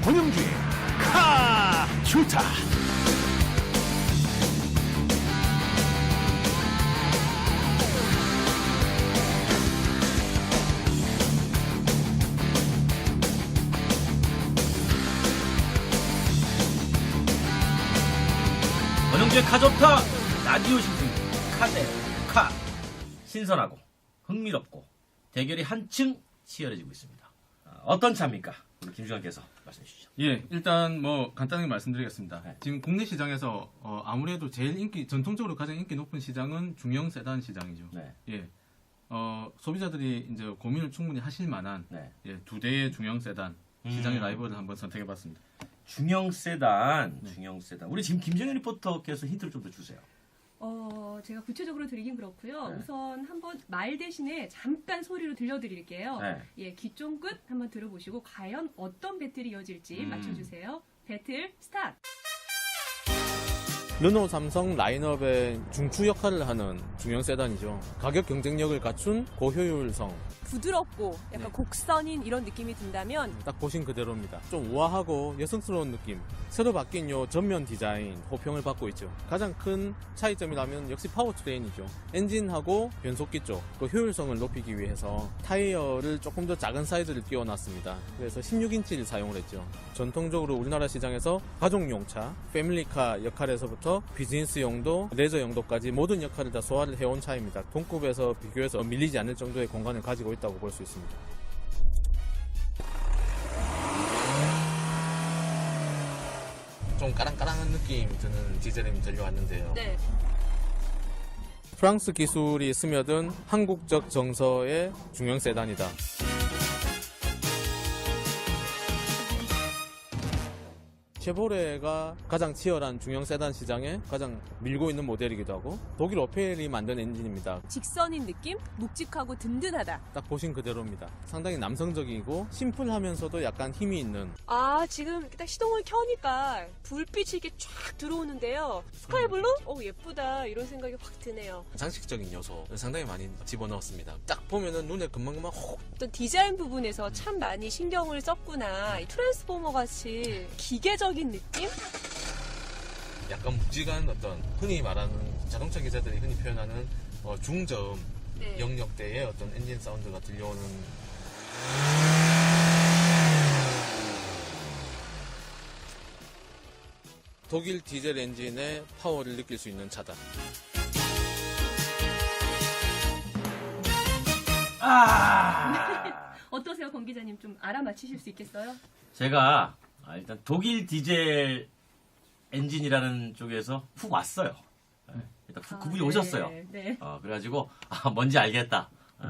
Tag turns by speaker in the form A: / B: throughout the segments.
A: 권영주의 카슈타.
B: 권영주의 카좋다. 라디오 신승 카대 카. 신선하고 흥미롭고 대결이 한층 치열해지고 있습니다. 어떤 차입니까? 우리 김주환께서 말씀해 주시죠.
C: 예, 일단 뭐 간단하게 말씀드리겠습니다.
B: 네.
C: 지금 국내 시장에서 아무래도 제일 전통적으로 가장 인기 높은 시장은 중형 세단 시장이죠.
B: 네.
C: 예, 소비자들이 이제 고민을 충분히 하실 만한
B: 네.
C: 예, 두 대의 중형 세단 시장의 라이벌을 한번 선택해봤습니다.
B: 중형 세단,
C: 네.
B: 중형 세단. 우리 지금 김정현 리포터께서 힌트를 좀 더 주세요.
D: 제가 구체적으로 드리긴 그렇고요.
B: 네.
D: 우선 한번 말 대신에 잠깐 소리로 들려드릴게요.
B: 네.
D: 예, 귀 쫑긋 한번 들어보시고 과연 어떤 배틀이 이어질지 맞춰주세요. 배틀 스타트!
E: 르노 삼성 라인업의 중추 역할을 하는 중형 세단이죠. 가격 경쟁력을 갖춘 고효율성.
F: 부드럽고 약간
E: 네.
F: 곡선인 이런 느낌이 든다면
E: 딱 보신 그대로입니다. 좀 우아하고 여성스러운 느낌. 새로 바뀐 요 전면 디자인 호평을 받고 있죠. 가장 큰 차이점이라면 역시 파워트레인이죠. 엔진하고 변속기 쪽 그 효율성을 높이기 위해서 타이어를 조금 더 작은 사이즈를 띄워놨습니다. 그래서 16인치를 사용을 했죠. 전통적으로 우리나라 시장에서 가족용차, 패밀리카 역할에서부터 비즈니스용도, 레저용도까지 모든 역할을 다 소화를 해온 차입니다. 동급에서 비교해서 밀리지 않을 정도의 공간을 가지고 있다고 볼 수 있습니다. 좀 까랑까랑한 느낌 드는 디젤이 들려왔는데요.
F: 네.
E: 프랑스 기술이 스며든 한국적 정서의 중형 세단이다. 쉐보레가 가장 치열한 중형 세단 시장에 가장 밀고 있는 모델이기도 하고 독일 오펠이 만든 엔진입니다.
F: 직선인 느낌? 묵직하고 든든하다.
E: 딱 보신 그대로입니다. 상당히 남성적이고 심플하면서도 약간 힘이 있는
F: 아, 지금 딱 시동을 켜니까 불빛이 이렇게 쫙 들어오는데요. 스카이블루? 예쁘다. 이런 생각이 확 드네요.
E: 장식적인 요소를 상당히 많이 집어넣었습니다. 딱 보면은 눈에 금방금방 혹
F: 어떤 디자인 부분에서 참 많이 신경을 썼구나. 이 트랜스포머 같이 기계적인 느낌?
E: 약간 묵직한 어떤 흔히 말하는 자동차 기자들이 흔히 표현하는 중저음
F: 네.
E: 영역대의 어떤 엔진 사운드가 들려오는 독일 디젤 엔진의 파워를 느낄 수 있는 차다.
D: 어떠세요, 권 기자님? 좀 알아맞히실 수 있겠어요?
B: 제가 일단 독일 디젤 엔진이라는 쪽에서 훅 왔어요. 일단 훅 그분이 오셨어요.
D: 네.
B: 그래가지고 뭔지 알겠다.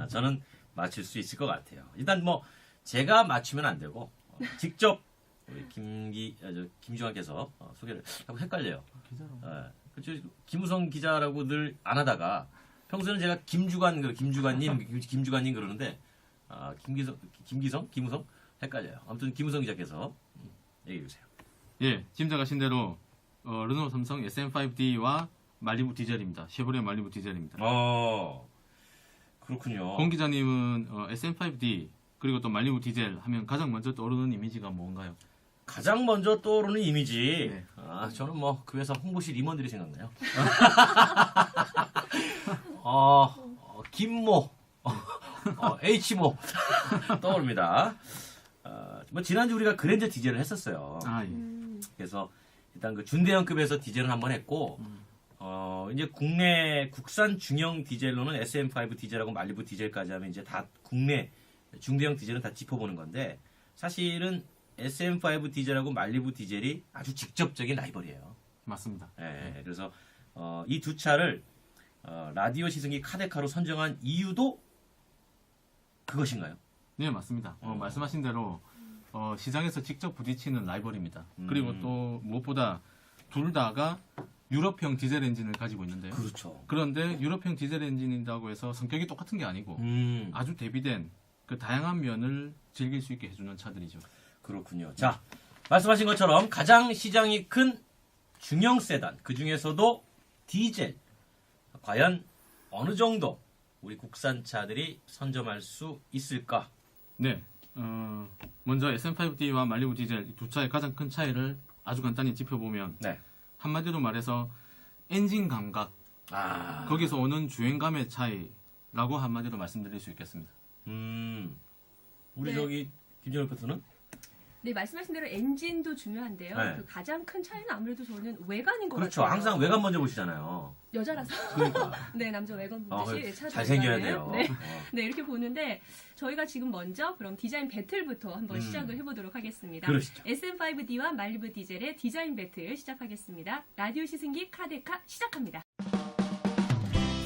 B: 저는 맞출 수 있을 것 같아요. 일단 뭐 제가 맞추면 안 되고 직접 우리 김주환께서 소개를 하고 헷갈려요. 그렇죠. 김우성 기자라고 늘 안 하다가 평소에는 제가 김주관님 그러는데 김우성 헷갈려요. 아무튼 김우성 기자께서 얘기해 주세요.
C: 예, 짐작하신 대로 르노 삼성 SM5D와 말리부 디젤입니다. 쉐보레 말리부 디젤입니다.
B: 그렇군요.
C: 권 기자님은 SM5D 그리고 또 말리부 디젤 하면 가장 먼저 떠오르는 이미지가 뭔가요?
B: 가장 먼저 떠오르는 이미지.
C: 네.
B: 저는 뭐 그 회사 홍보실 임원들이 생각나요. 김모, H모 떠오릅니다. 뭐 지난주 우리가 그랜저 디젤을 했었어요.
C: 예.
B: 그래서 일단 그 준대형급에서 디젤을 한번 했고, 이제 국내 국산 중형 디젤로는 SM5 디젤하고 말리부 디젤까지 하면 이제 다 국내 중대형 디젤은 다 짚어보는 건데, 사실은 SM5 디젤하고 말리부 디젤이 아주 직접적인 라이벌이에요.
C: 맞습니다.
B: 예, 그래서 이 두 차를 라디오 시승기 카데카로 선정한 이유도 그것인가요?
C: 네, 맞습니다. 말씀하신 대로 시장에서 직접 부딪히는 라이벌입니다. 그리고 또 무엇보다 둘 다가 유럽형 디젤 엔진을 가지고 있는데요.
B: 그렇죠.
C: 그런데 유럽형 디젤 엔진이라고 해서 성격이 똑같은 게 아니고 아주 대비된 그 다양한 면을 즐길 수 있게 해주는 차들이죠.
B: 그렇군요. 자, 말씀하신 것처럼 가장 시장이 큰 중형 세단, 그 중에서도 디젤, 과연 어느 정도 우리 국산차들이 선점할 수 있을까?
C: 네, 먼저 SM5D와 말리부 디젤 두 차의 가장 큰 차이를 아주 간단히 짚어보면
B: 네.
C: 한마디로 말해서 엔진 감각,
B: 아.
C: 거기서 오는 주행감의 차이라고 한마디로 말씀드릴 수 있겠습니다.
B: 우리
D: 네.
B: 저기 김정일 리포터는?
D: 네, 말씀하신 대로 엔진도 중요한데요.
B: 네.
D: 그 가장 큰 차이는 아무래도 저는 외관인 것
B: 그렇죠.
D: 같아요.
B: 항상 외관 먼저 보시잖아요.
D: 여자라서.
B: 그러니까.
D: 네, 남자 외관
B: 아,
D: 보듯이 차
B: 잘생겨야
D: 외관을.
B: 돼요.
D: 네.
B: 어.
D: 네, 이렇게 보는데 저희가 지금 먼저 그럼 디자인 배틀부터 한번 시작을 해보도록 하겠습니다.
B: 그러시죠.
D: SM5D와 말리부 디젤의 디자인 배틀 시작하겠습니다. 라디오 시승기 카데카 시작합니다.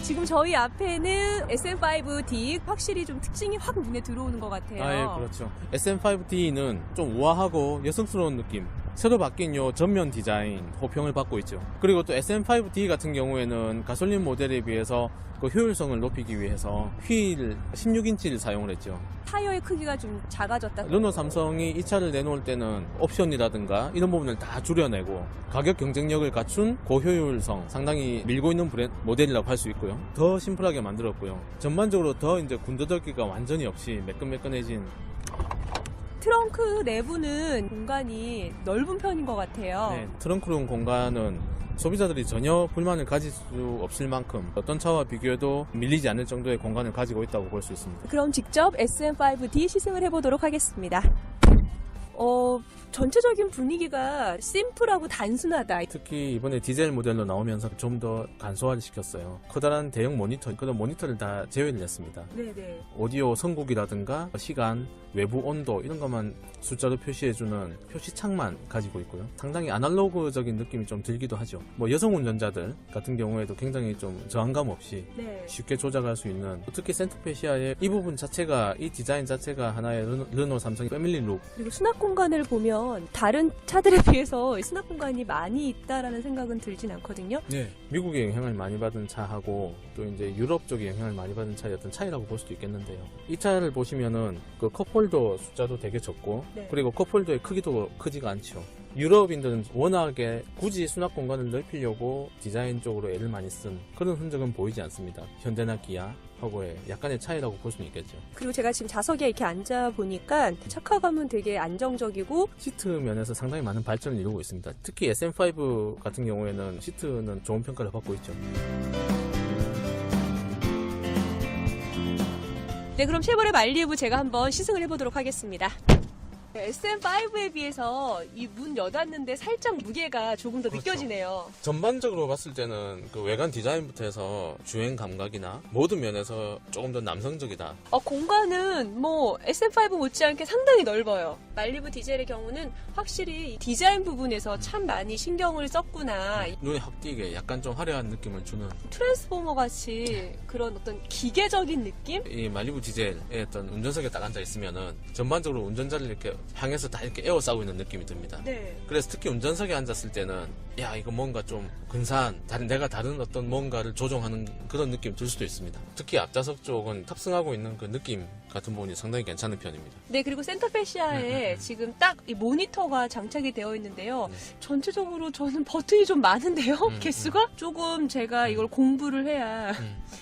F: 지금 저희 앞에는 SM5D 확실히 좀 특징이 확 눈에 들어오는 것 같아요.
E: 아, 예, 그렇죠. SM5D는 좀 우아하고 여성스러운 느낌. 새로 바뀐 요 전면 디자인 호평을 받고 있죠. 그리고 또 SM5D 같은 경우에는 가솔린 모델에 비해서 그 효율성을 높이기 위해서 휠 16인치를 사용을 했죠.
F: 타이어의 크기가 좀 작아졌다.
E: 르노 삼성이 이 차를 내놓을 때는 옵션이라든가 이런 부분을 다 줄여내고 가격 경쟁력을 갖춘 고효율성 상당히 밀고 있는 모델이라고 할 수 있고요. 더 심플하게 만들었고요. 전반적으로 더 이제 군더더기가 완전히 없이 매끈매끈해진.
F: 트렁크 내부는 공간이 넓은 편인 것 같아요.
E: 네, 트렁크룸 공간은 소비자들이 전혀 불만을 가질 수 없을 만큼 어떤 차와 비교해도 밀리지 않을 정도의 공간을 가지고 있다고 볼 수 있습니다.
F: 그럼 직접 SM5D 시승을 해보도록 하겠습니다. 전체적인 분위기가 심플하고 단순하다.
E: 특히 이번에 디젤 모델로 나오면서 좀 더 간소화를 시켰어요. 커다란 대형 모니터, 그런 모니터를 다 제외를 했습니다.
F: 네네.
E: 오디오 선곡이라든가 시간, 외부 온도 이런 것만 숫자로 표시해주는 표시창만 가지고 있고요. 상당히 아날로그적인 느낌이 좀 들기도 하죠. 뭐 여성 운전자들 같은 경우에도 굉장히 좀 저항감 없이
F: 네.
E: 쉽게 조작할 수 있는, 특히 센터페시아의 이 부분 자체가, 이 디자인 자체가 하나의 르노 삼성 패밀리 룩.
F: 그리고 수납 공간을 보면 다른 차들에 비해서 수납 공간이 많이 있다라는 생각은 들진 않거든요.
E: 네. 미국의 영향을 많이 받은 차하고 또 이제 유럽 쪽의 영향을 많이 받은 차의 어떤 차이라고 볼 수도 있겠는데요. 이 차를 보시면은 그 컵홀더 숫자도 되게 적고,
F: 네.
E: 그리고 컵홀더의 크기도 크지가 않죠. 유럽인들은 워낙에 굳이 수납 공간을 넓히려고 디자인 쪽으로 애를 많이 쓴 그런 흔적은 보이지 않습니다. 현대나 기아하고의 약간의 차이라고 볼 수는 있겠죠.
F: 그리고 제가 지금 좌석에 이렇게 앉아 보니까 착화감은 되게 안정적이고,
E: 시트 면에서 상당히 많은 발전을 이루고 있습니다. 특히 SM5 같은 경우에는 시트는 좋은 평가를 받고 있죠.
F: 네, 그럼 쉐보레 말리부 제가 한번 시승을 해보도록 하겠습니다. SM5에 비해서 이 문 여닫는데 살짝 무게가 조금 더
E: 그렇죠.
F: 느껴지네요.
E: 전반적으로 봤을 때는 그 외관 디자인부터 해서 주행 감각이나 모든 면에서 조금 더 남성적이다.
F: 공간은 뭐 SM5 못지않게 상당히 넓어요. 말리부 디젤의 경우는 확실히 이 디자인 부분에서 참 많이 신경을 썼구나.
E: 눈에 확 띄게 약간 좀 화려한 느낌을 주는,
F: 트랜스포머 같이 그런 어떤 기계적인 느낌?
E: 이 말리부 디젤의 어떤 운전석에 딱 앉아 있으면은 전반적으로 운전자를 이렇게 향해서 다 이렇게 에워싸고 있는 느낌이 듭니다.
F: 네.
E: 그래서 특히 운전석에 앉았을 때는 야, 이거 뭔가 좀 근사한, 내가 다른 어떤 뭔가를 조종하는 그런 느낌 들 수도 있습니다. 특히 앞좌석 쪽은 탑승하고 있는 그 느낌 같은 부분이 상당히 괜찮은 편입니다.
F: 네, 그리고 센터페시아에 지금 딱 이 모니터가 장착이 되어 있는데요. 전체적으로 저는 버튼이 좀 많은데요? 개수가? 조금 제가 이걸 공부를 해야.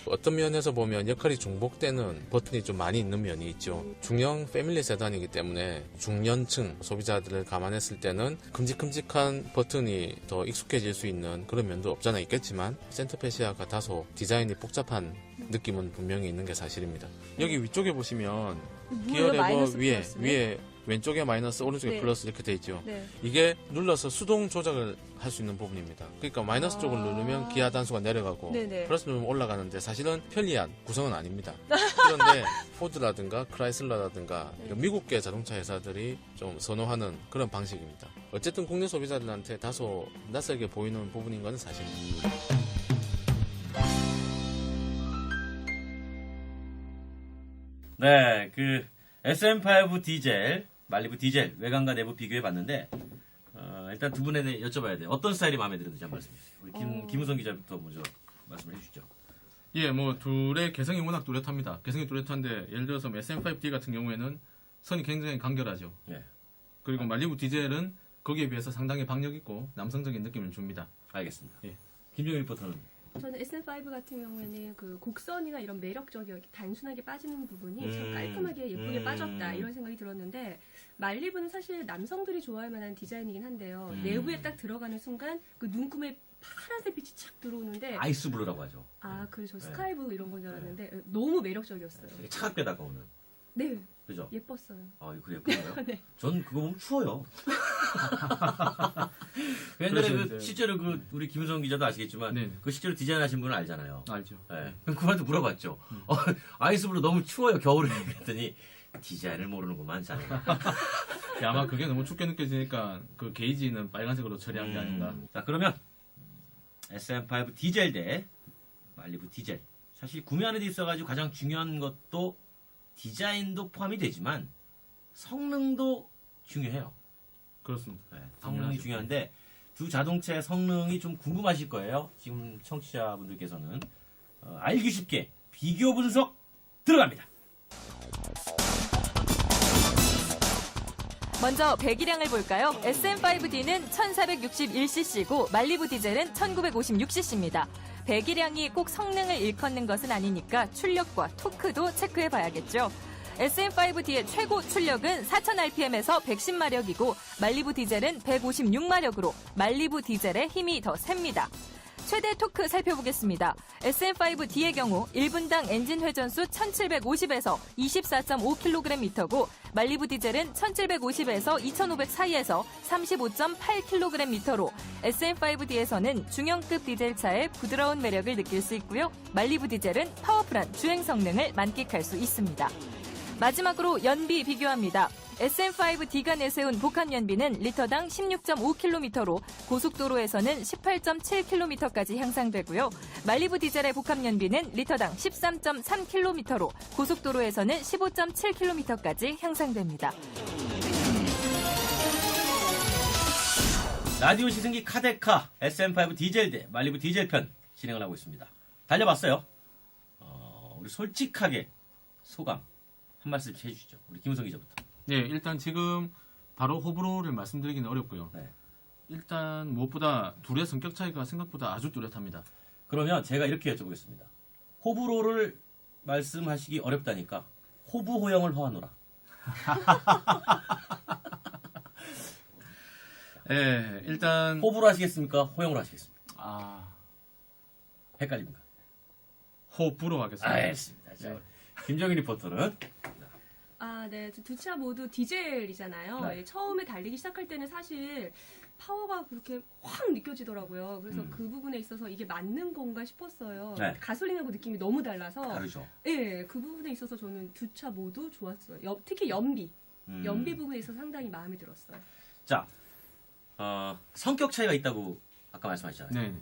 E: 어떤 면에서 보면 역할이 중복되는 버튼이 좀 많이 있는 면이 있죠. 중형 패밀리 세단이기 때문에 중년층 소비자들을 감안했을 때는 큼직큼직한 버튼이 더 익숙해질 수 있는 그런 면도 없잖아 있겠지만, 센터페시아가 다소 디자인이 복잡한 느낌은 분명히 있는 게 사실입니다. 여기 위쪽에 보시면 기어 레버 위에 왼쪽에 마이너스, 오른쪽에
F: 네.
E: 플러스 이렇게 돼 있죠.
F: 네.
E: 이게 눌러서 수동 조작을 할 수 있는 부분입니다. 그러니까 마이너스 쪽을 누르면 기아 단수가 내려가고
F: 네네.
E: 플러스 누르면 올라가는데 사실은 편리한 구성은 아닙니다. 그런데 포드라든가 크라이슬러라든가 미국계 자동차 회사들이 좀 선호하는 그런 방식입니다. 어쨌든 국내 소비자들한테 다소 낯설게 보이는 부분인 건 사실입니다.
B: 네, 그 SM5 디젤, 말리부 디젤 외관과 내부 비교해 봤는데 일단 두 분에 대해 여쭤봐야 돼요. 어떤 스타일이 마음에 들었는지 한번 말씀해 주세요. 우리 김우성 기자부터 먼저 말씀해 주시죠.
C: 예, 뭐 둘의 개성이 워낙 뚜렷합니다. 개성이 뚜렷한데 예를 들어서 SM5D 같은 경우에는 선이 굉장히 간결하죠.
B: 예,
C: 그리고 말리부 디젤은 거기에 비해서 상당히 박력 있고 남성적인 느낌을 줍니다.
B: 알겠습니다.
C: 예.
B: 김정일 리포터는
D: 저는 SM5 같은 경우에는 그 곡선이나 이런 매력적이고 단순하게 빠지는 부분이 참
B: 음.
D: 깔끔하게 예쁘게
B: 음.
D: 빠졌다 이런 생각이 들었는데 말리부는 사실 남성들이 좋아할 만한 디자인이긴 한데요. 내부에 딱 들어가는 순간 그 눈금에 파란색 빛이 착 들어오는데
B: 아이스 블루라고 하죠.
D: 아 그래서
B: 네.
D: 스카이블루 이런 건 줄 알았는데 너무 매력적이었어요.
B: 되게 차갑게 다가오는.
D: 네
B: 그죠?
D: 예뻤어요.
B: 아, 이거 예쁜가요?
D: 네.
B: 전 그거 보면 추워요. 옛날에
C: 그래서
B: 그
C: 이제-
B: 실제로 그 우리 김우성 기자도 아시겠지만
C: 네.
B: 그 실제로 디자인하신 분은 알잖아요.
C: 알죠.
B: 네. 그분한테 물어봤죠. 아이스블루 너무 추워요 겨울에 그랬더니 디자인을 모르는구만 자네.
C: 아마 그게 너무 춥게 느껴지니까 그 게이지는 빨간색으로 처리한 게 아닌가.
B: 자 그러면 SM5 디젤 대 말리부 디젤. 사실 구매하는 데 있어가지고 가장 중요한 것도 디자인도 포함이 되지만 성능도 중요해요.
C: 그렇습니다.
B: 네, 성능이
C: 당연하죠.
B: 중요한데 두 자동차의 성능이 좀 궁금하실 거예요. 지금 청취자분들께서는 알기 쉽게 비교 분석 들어갑니다.
G: 먼저 배기량을 볼까요? SM5D는 1461cc고 말리부 디젤은 1956cc입니다. 배기량이 꼭 성능을 일컫는 것은 아니니까 출력과 토크도 체크해 봐야겠죠. SM5D의 최고 출력은 4000rpm에서 110마력이고 말리부 디젤은 156마력으로 말리부 디젤의 힘이 더 셉니다. 최대 토크 살펴보겠습니다. SM5D의 경우 1분당 엔진 회전수 1750에서 24.5kgm고 말리부 디젤은 1750에서 2500 사이에서 35.8kgm로 SM5D에서는 중형급 디젤차의 부드러운 매력을 느낄 수 있고요. 말리부 디젤은 파워풀한 주행 성능을 만끽할 수 있습니다. 마지막으로 연비 비교합니다. SM5D가 내세운 복합 연비는 리터당 16.5km로 고속도로에서는 18.7km까지 향상되고요. 말리부 디젤의 복합 연비는 리터당 13.3km로 고속도로에서는 15.7km까지 향상됩니다.
B: 라디오 시승기 카데카 SM5 디젤 대 말리부 디젤 편 진행을 하고 있습니다. 달려봤어요. 우리 솔직하게 소감 한 말씀씩 해주시죠. 우리 김우성 기자부터.
C: 네, 일단 지금 바로 호불호를 말씀드리기는 어렵고요.
B: 네.
C: 일단 무엇보다 둘의 성격 차이가 생각보다 아주 뚜렷합니다.
B: 그러면 제가 이렇게 여쭤보겠습니다. 호불호를 말씀하시기 어렵다니까 호부호영을 허하노라.
C: 네, 일단
B: 호불호 하시겠습니까? 호영으로 하시겠습니까? 헷갈립니까?
C: 호불호 하겠습니다.
B: 알겠습니다. 자, 김정일 리포터는
D: 아, 네. 두 차 모두 디젤이잖아요.
B: 네.
D: 예, 처음에 달리기 시작할 때는 사실 파워가 그렇게 확 느껴지더라고요. 그래서 그 부분에 있어서 이게 맞는 건가 싶었어요.
B: 네.
D: 가솔린하고 느낌이 너무 달라서.
B: 다르죠.
D: 예, 그 부분에 있어서 저는 두 차 모두 좋았어요. 특히 연비. 연비 부분에 있어서 상당히 마음에 들었어요.
B: 자, 성격 차이가 있다고 아까 말씀하셨잖아요.
C: 네.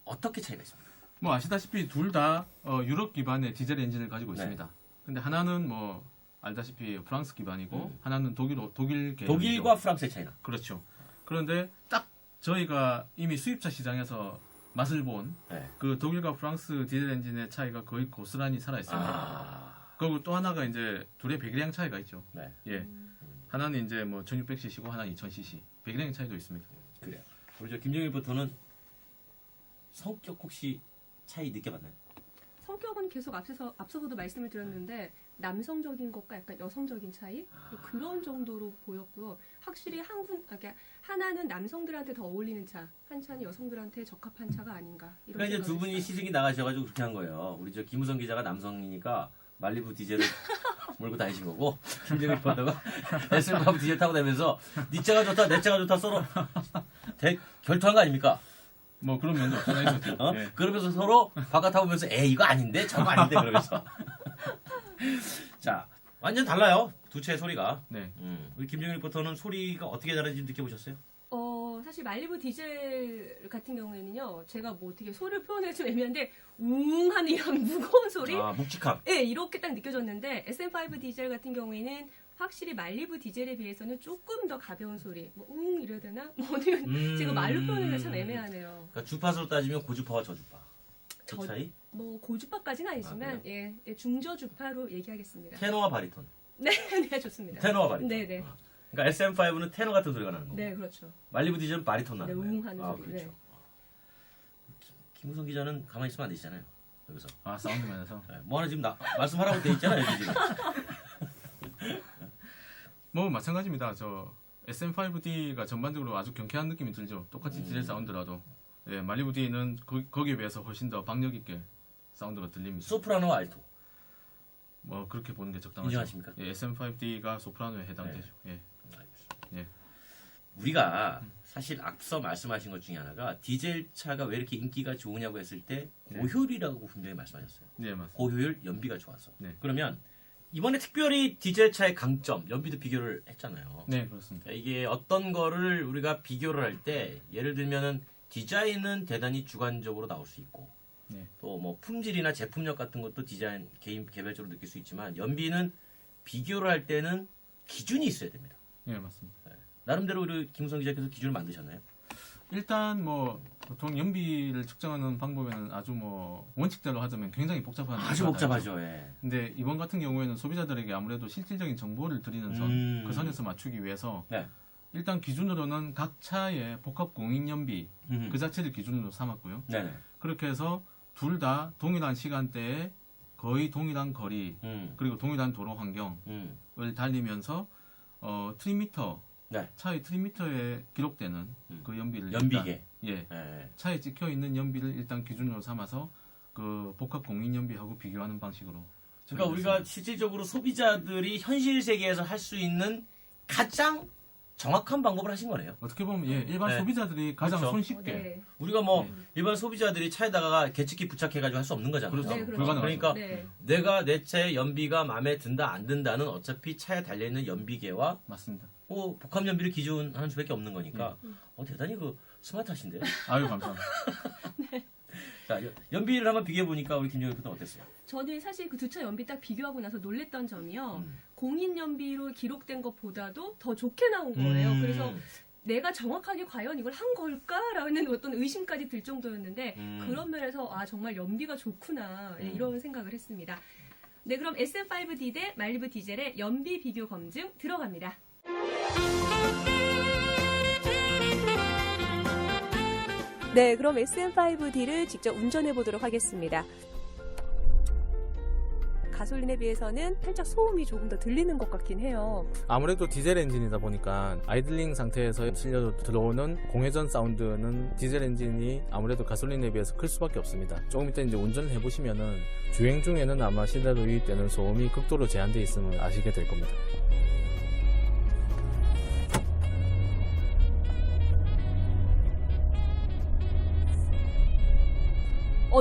B: 어떻게 차이가 있습니까?
C: 뭐 아시다시피 둘 다 유럽 기반의 디젤 엔진을 가지고
B: 네.
C: 있습니다. 근데 하나는 뭐 알다시피 프랑스 기반이고 하나는 독일 계열이죠.
B: 독일과 프랑스의 차이나.
C: 그렇죠. 그런데 딱 저희가 이미 수입차 시장에서 맛을 본 그
B: 네.
C: 독일과 프랑스 디젤 엔진의 차이가 거의 고스란히 살아 있습니다. 그리고 또 하나가 이제 둘의 배기량 차이가 있죠.
B: 네.
C: 예. 하나는 이제 뭐 1600cc고 하나는 2000cc. 배기량 차이도 있습니다.
B: 그래요. 우리 저 김정일 리포터는 성격 혹시 차이 느껴봤나요?
D: 성격은 계속 앞서서도 말씀을 드렸는데 남성적인 것과 약간 여성적인 차이 그런 정도로 보였고요. 확실히 그러니까 하나는 남성들한테 더 어울리는 차, 한 차는 여성들한테 적합한 차가 아닌가. 이런
B: 그러니까 이제 두
D: 생각을
B: 분이
D: 했어요.
B: 시승이 나가셔가지고 그렇게 한 거예요. 우리 저 김우성 기자가 남성이니까 말리부 디젤을 몰고 다니신 거고 김정일 리포터가 SM5 디젤 타고 다니면서 네 차가 좋다, 내 차가 좋다 서로 결투한 거 아닙니까?
C: 뭐 그런 면도 없잖아요. 예.
B: 그러면서 서로 바깥 보면서 이거 아닌데 저거 아닌데 그러면서 자 완전 달라요 두 채의 소리가.
C: 네.
B: 우리 김정일 리포터는 소리가 어떻게 다른지 느껴보셨어요?
D: 사실 말리부 디젤 같은 경우에는요, 제가 뭐 어떻게 소리를 표현하기 좀 애매한데 웅하는 이런 무거운 소리,
B: 묵직함.
D: 네, 이렇게 딱 느껴졌는데 SM5 디젤 같은 경우에는 확실히 말리부 디젤에 비해서는 조금 더 가벼운 소리, 뭐 이래야 되나? 제가 말로 표현하기가 참 애매하네요.
B: 그러니까 주파수로 따지면 고주파와 저주파 그 차이?
D: 뭐 고주파까지는 아니지만 예, 중저주파로 얘기하겠습니다.
B: 테너와 바리톤.
D: 네, 네, 좋습니다.
B: 테너와 바리톤.
D: 네, 네.
B: 그러니까 SM5는 테너 같은 소리가 나는 거고
D: 네, 그렇죠.
B: 말리부 디젤은 바리톤
D: 네,
B: 나는 거예요.
D: 웅하는 소리.
B: 그렇죠.
D: 네.
B: 김우성 기자는 가만히 있으면 안 되잖아요. 여기서.
C: 아, 사운드면에서.
B: 네, 뭐 하나 지금 말씀하라고 돼 있잖아요. 여기 지금.
C: 뭐 마찬가지입니다. 저 SM5D가 전반적으로 아주 경쾌한 느낌이 들죠. 똑같이 디젤 사운드라도. 예, 말리부 D는 거기에 비해서 훨씬 더 박력 있게 사운드가 들립니다.
B: 소프라노 알토.
C: 뭐 그렇게 보는 게 적당하죠.
B: 인정하십니까?
C: 예, SM5D가 소프라노에 해당되죠. 예. 예.
B: 우리가 사실 앞서 말씀하신 것 중에 하나가 디젤 차가 왜 이렇게 인기가 좋으냐고 했을 때 고효율이라고 분명히 말씀하셨어요.
C: 네, 맞습니다.
B: 고효율, 연비가 좋아서.
C: 네.
B: 그러면 이번에 특별히 디젤 차의 강점, 연비도 비교를 했잖아요.
C: 네, 그렇습니다.
B: 그러니까 이게 어떤 거를 우리가 비교를 할 때 예를 들면은 디자인은 대단히 주관적으로 나올 수 있고
C: 네.
B: 또 뭐 품질이나 제품력 같은 것도 디자인 개별적으로 느낄 수 있지만 연비는 비교를 할 때는 기준이 있어야 됩니다.
C: 네, 맞습니다.
B: 나름대로 우리 김우성 기자께서 기준을 만드셨나요?
C: 일단 뭐 보통 연비를 측정하는 방법에는 아주 뭐 원칙대로 하자면 굉장히 복잡한
B: 아주 복잡하죠. 예.
C: 근데 이번 같은 경우에는 소비자들에게 아무래도 실질적인 정보를 드리는 선, 그 선에서 맞추기 위해서
B: 네.
C: 일단 기준으로는 각 차의 복합 공인 연비 그 자체를 기준으로 삼았고요.
B: 네.
C: 그렇게 해서 둘 다 동일한 시간대에 거의 동일한 거리 그리고 동일한 도로 환경을 달리면서 트림미터
B: 네.
C: 차의 트림미터에 기록되는 그 연비를
B: 연비계.
C: 일단, 예,
B: 예.
C: 차에 찍혀 있는 연비를 일단 기준으로 삼아서 그 복합 공인 연비하고 비교하는 방식으로.
B: 그러니까 우리가 실질적으로 소비자들이 현실 세계에서 할 수 있는 가장 정확한 방법을 하신 거네요.
C: 어떻게 보면 예, 일반
B: 네.
C: 소비자들이 가장
B: 그렇죠.
C: 손쉽게
D: 네.
B: 우리가 뭐 일반 소비자들이 차에다가 계측기 부착해가지고 할 수 없는 거잖아요.
C: 그렇죠.
D: 네, 그렇죠.
C: 불가능하죠.
B: 그러니까
D: 네.
B: 내가 내 차의 연비가 마음에 든다 안 든다는 어차피 차에 달려있는 연비계와
C: 맞습니다.
B: 복합 연비를 기준하는 수밖에 없는 거니까 대단히 그 스마트하신데요.
C: 아유 감사합니다.
B: 자, 연비를 한번 비교해 보니까 우리 김정일 프로는 어땠어요?
D: 저는 사실 그 두 차 연비 딱 비교하고 나서 놀랬던 점이요. 공인 연비로 기록된 것보다도 더 좋게 나온 거예요. 그래서 내가 정확하게 과연 이걸 한 걸까라는 어떤 의심까지 들 정도였는데 그런 면에서 아 정말 연비가 좋구나 이런 생각을 했습니다. 네, 그럼 SM5D 대 말리부 디젤의 연비 비교 검증 들어갑니다. 네, 그럼 SM5D를 직접 운전해 보도록 하겠습니다. 가솔린에 비해서는 살짝 소음이 조금 더 들리는 것 같긴 해요.
E: 아무래도 디젤 엔진이다 보니까 아이들링 상태에서 실려 들어오는 공회전 사운드는 디젤 엔진이 아무래도 가솔린에 비해서 클 수밖에 없습니다. 조금 이따 이제 운전을 해보시면은 주행 중에는 아마 실내로 유입되는 소음이 극도로 제한되어 있음을 아시게 될 겁니다.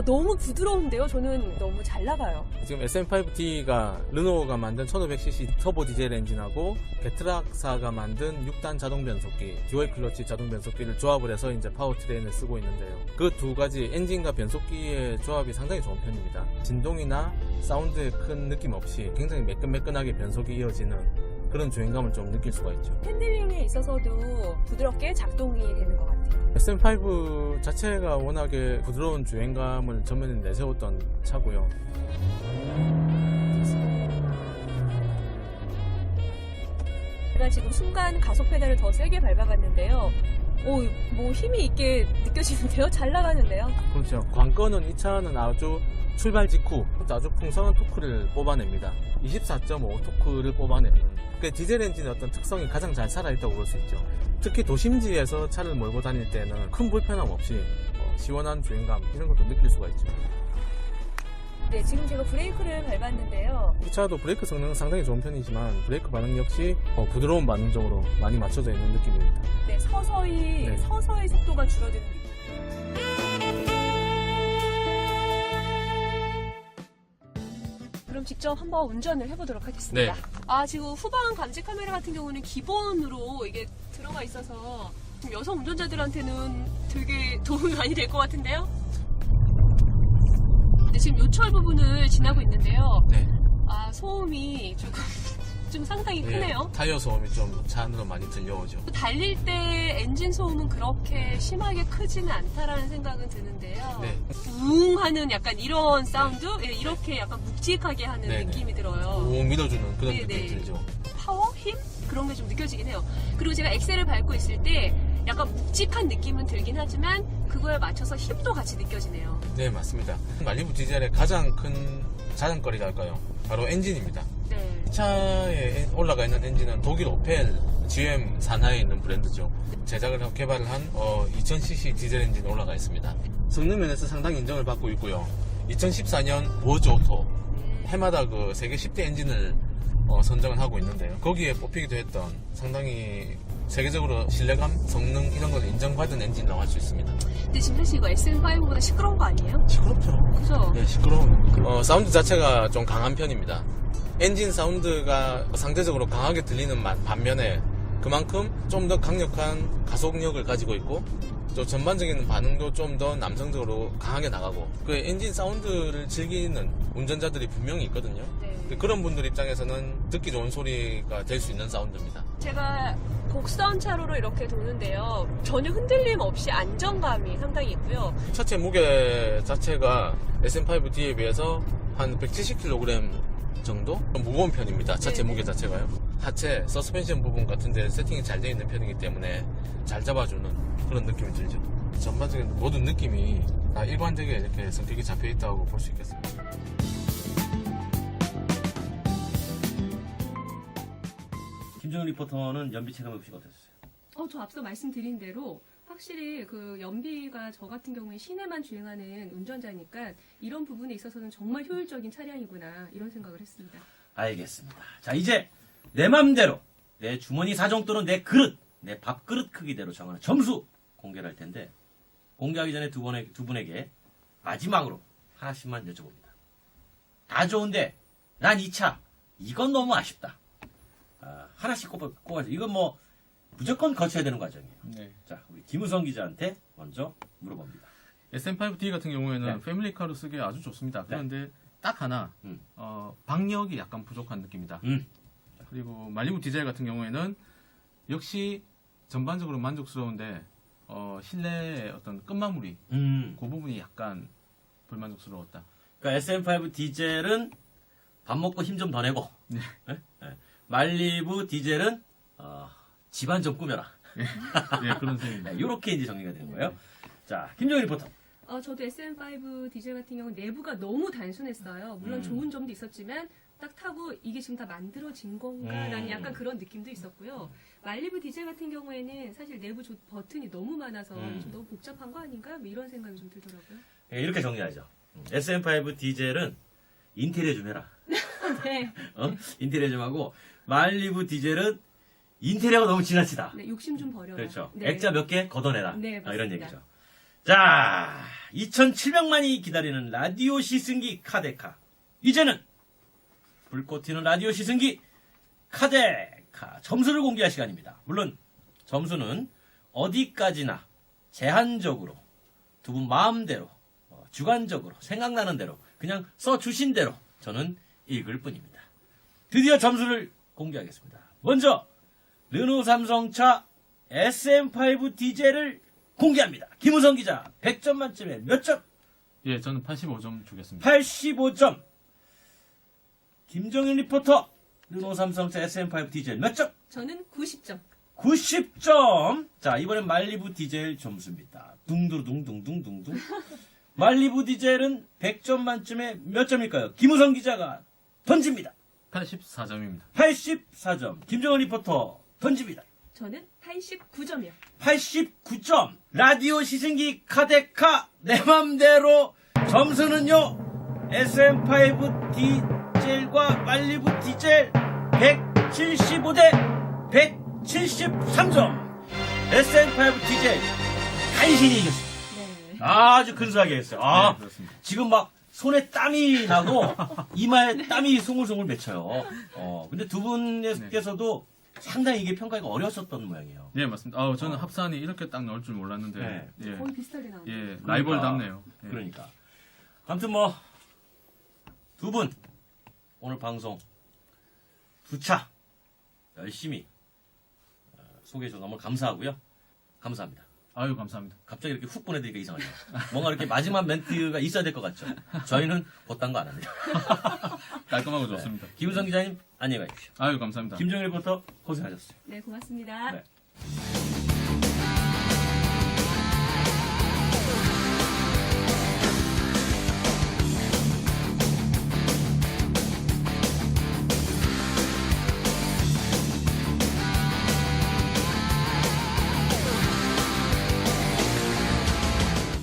D: 너무 부드러운데요? 저는 너무 잘 나가요.
E: 지금 SM5D가 르노가 만든 1500cc 터보 디젤 엔진하고 게트락사가 만든 6단 자동 변속기, 듀얼 클러치 자동 변속기를 조합을 해서 이제 파워트레인을 쓰고 있는데요. 그 두 가지 엔진과 변속기의 조합이 상당히 좋은 편입니다. 진동이나 사운드에 큰 느낌 없이 굉장히 매끈매끈하게 변속이 이어지는 그런 주행감을 좀 느낄 수가 있죠.
D: 핸들링에 있어서도 부드럽게 작동이 되는 것 같아요.
E: SM5 자체가 워낙에 부드러운 주행감을 전면에 내세웠던 차고요.
D: 제가 지금 순간 가속 페달을 더 세게 밟아봤는데요. 뭐 힘이 있게 느껴지는데요? 잘 나가는데요?
E: 그렇죠. 관건은 이 차는 아주 출발 직후 아주 풍성한 토크를 뽑아냅니다. 24.5 토크를 뽑아내는. 그 디젤 엔진의 어떤 특성이 가장 잘 살아있다고 볼 수 있죠. 특히 도심지에서 차를 몰고 다닐 때는 큰 불편함 없이 시원한 주행감 이런 것도 느낄 수가 있죠.
D: 네, 지금 제가 브레이크를 밟았는데요.
E: 이 차도 브레이크 성능은 상당히 좋은 편이지만 브레이크 반응 역시 부드러운 반응적으로 많이 맞춰져 있는 느낌입니다.
D: 네, 서서히 속도가 줄어드는 느낌. 그럼 직접 한번 운전을 해보도록 하겠습니다.
E: 네.
D: 지금 후방 감지 카메라 같은 경우는 기본으로 이게 들어가 있어서 좀 여성 운전자들한테는 되게 도움이 많이 될 것 같은데요? 근데 지금 요철 부분을 지나고 있는데요.
E: 네.
D: 소음이 좀 상당히 크네요.
E: 타이어 소음이 좀 차 안으로 많이 들려오죠.
D: 달릴 때 엔진 소음은 그렇게 심하게 크지는 않다라는 생각은 드는데요.
E: 네.
D: 웅 하는 약간 이런 사운드? 예, 이렇게 약간 묵직하게 하는
E: 네네.
D: 느낌이 들어요.
E: 오 밀어주는 그런
D: 네네.
E: 느낌이 들죠.
D: 파워? 힘? 그런 게 좀 느껴지긴 해요. 그리고 제가 엑셀을 밟고 있을 때
F: 약간 묵직한 느낌은 들긴 하지만 그거에 맞춰서 힘도 같이 느껴지네요.
E: 네, 맞습니다. 말리부 디젤의 가장 큰 자랑거리랄까요? 바로 엔진입니다.
F: 네.
E: 차에 올라가 있는 엔진은 독일 오펠 GM 산하에 있는 브랜드죠. 제작을 하고 개발을 한 2000cc 디젤 엔진이 올라가 있습니다. 성능 면에서 상당히 인정을 받고 있고요. 2014년 보즈 오토 해마다 그 세계 10대 엔진을 선정을 하고 있는데요. 거기에 뽑히기도 했던 상당히 세계적으로 신뢰감, 성능 이런 걸 인정받은 엔진이라고 할 수 있습니다.
F: 근데 지금 사실 이거 SM5보다 시끄러운 거 아니에요?
E: 시끄럽죠.
F: 그죠?
E: 네, 시끄러운. 사운드 자체가 좀 강한 편입니다. 엔진 사운드가 상대적으로 강하게 들리는 반면에 그만큼 좀 더 강력한 가속력을 가지고 있고 또 전반적인 반응도 좀 더 남성적으로 강하게 나가고 그 엔진 사운드를 즐기는 운전자들이 분명히 있거든요.
F: 네.
E: 그런 분들 입장에서는 듣기 좋은 소리가 될 수 있는 사운드입니다.
F: 제가 곡선 차로로 이렇게 도는데요. 전혀 흔들림 없이 안정감이 상당히 있고요.
E: 차체 무게 자체가 SM5D에 비해서 한 170kg 정도? 무거운 편입니다. 차체
F: 네네.
E: 무게 자체가요. 하체, 서스펜션 부분 같은 데 세팅이 잘 되어 있는 편이기 때문에 잘 잡아주는 그런 느낌이 들죠. 전반적인 모든 느낌이 다 일관되게 이렇게 성격이 잡혀 있다고 볼 수 있겠습니다.
B: 김정은 리포터는 연비 체감해 보시고 어땠어요?
D: 저 앞서 말씀드린 대로 확실히 그 연비가 저 같은 경우에 시내만 주행하는 운전자니까 이런 부분에 있어서는 정말 효율적인 차량이구나 이런 생각을 했습니다.
B: 알겠습니다. 자, 이제 내 맘대로 내 주머니 사정 또는 내 그릇, 내 밥그릇 크기대로 정하는 점수 공개를 할 텐데 공개하기 전에 두 분에게 마지막으로 하나씩만 여쭤봅니다. 다 좋은데 난 이 차 이건 너무 아쉽다. 하나씩 꼽아줘. 이건 뭐 무조건 거쳐야 되는 과정이에요.
C: 네.
B: 자, 우리 김우성 기자한테 먼저 물어봅니다.
C: SM5D 같은 경우에는
B: 네.
C: 패밀리카로 쓰기에 아주 좋습니다. 그런데 딱 하나 박력이 약간 부족한 느낌이다. 그리고 말리부 디젤 같은 경우에는 역시 전반적으로 만족스러운데 실내의 어떤 끝마무리 그 부분이 약간 불만족스러웠다.
B: 그러니까 SM5 디젤은 밥 먹고 힘 좀 더 내고
C: 네.
B: 네? 네. 말리부 디젤은 집안 좀 꾸며라.
C: 네, 그런 셈입니다.
B: 네, 이렇게 이제 정리가 되는 거예요. 자, 김정일 리포터.
D: 저도 SM5 디젤 같은 경우는 내부가 너무 단순했어요. 물론 좋은 점도 있었지만 딱 타고 이게 지금 다 만들어진 건가라는 약간 그런 느낌도 있었고요. 말리부 디젤 같은 경우에는 사실 내부 버튼이 너무 많아서 좀 너무 복잡한 거 아닌가? 뭐 이런 생각이 좀 들더라고요.
B: 네, 이렇게 정리하죠. SM5 디젤은 인테리어 좀 해라.
D: 네.
B: 인테리어 좀 하고 말리부 디젤은 인테리어가 너무 지나치다.
D: 네, 욕심 좀 버려라.
B: 그렇죠.
D: 네.
B: 액자 몇 개 걷어내라.
D: 네, 맞습니다.
B: 이런 얘기죠. 자, 2,700만이 기다리는 라디오 시승기 카데카. 이제는 불꽃 튀는 라디오 시승기 카데카 점수를 공개할 시간입니다. 물론 점수는 어디까지나 제한적으로 두 분 마음대로 주관적으로 생각나는 대로 그냥 써주신 대로 저는 읽을 뿐입니다. 드디어 점수를 공개하겠습니다. 먼저 르노 삼성차 SM5 디젤을 공개합니다. 김우성 기자 100점 만점에 몇 점?
C: 예, 저는 85점 주겠습니다.
B: 85점. 김정일 리포터 르노 삼성차 SM5 디젤 몇 점?
D: 저는 90점.
B: 90점. 자, 이번엔 말리부 디젤 점수입니다. 둥두둥둥둥둥둥. 말리부 디젤은 100점 만점에 몇 점일까요? 김우성 기자가 던집니다.
C: 84점입니다.
B: 84점. 김정은 리포터 던집니다.
D: 저는 89점이요.
B: 89점. 라디오 시승기 카데카 내 맘대로 점수는요. SM5 디젤과 말리부 디젤 175대 173점. SM5 디젤 간신히 이겼습니다.
D: 네.
B: 아주 근소하게 했어요.
C: 네, 그렇습니다.
B: 지금 막 손에 땀이 나고 이마에 땀이 송글송글 맺혀요. 근데 두 분께서도 상당히 이게 평가가 어려웠었던 모양이에요.
C: 네, 맞습니다. 저는 합산이 이렇게 딱 나올 줄 몰랐는데,
B: 네.
C: 예,
D: 거의 비슷하게 나왔네요.
C: 예, 라이벌답네요. 예.
B: 그러니까. 아무튼 뭐, 두 분, 오늘 방송 두 차 열심히 소개해주셔서 너무 감사하고요. 감사합니다.
C: 아유, 감사합니다.
B: 갑자기 이렇게 훅 보내드리니까 이상하죠. 뭔가 이렇게 마지막 멘트가 있어야 될 것 같죠. 저희는 그딴 거 안 합니다.
C: 깔끔하고 좋습니다.
B: 김우성 기자님, 안녕히 가십시오.
C: 아유, 감사합니다.
B: 김정일 리포터 고생하셨어요.
D: 네, 고맙습니다.
B: 네.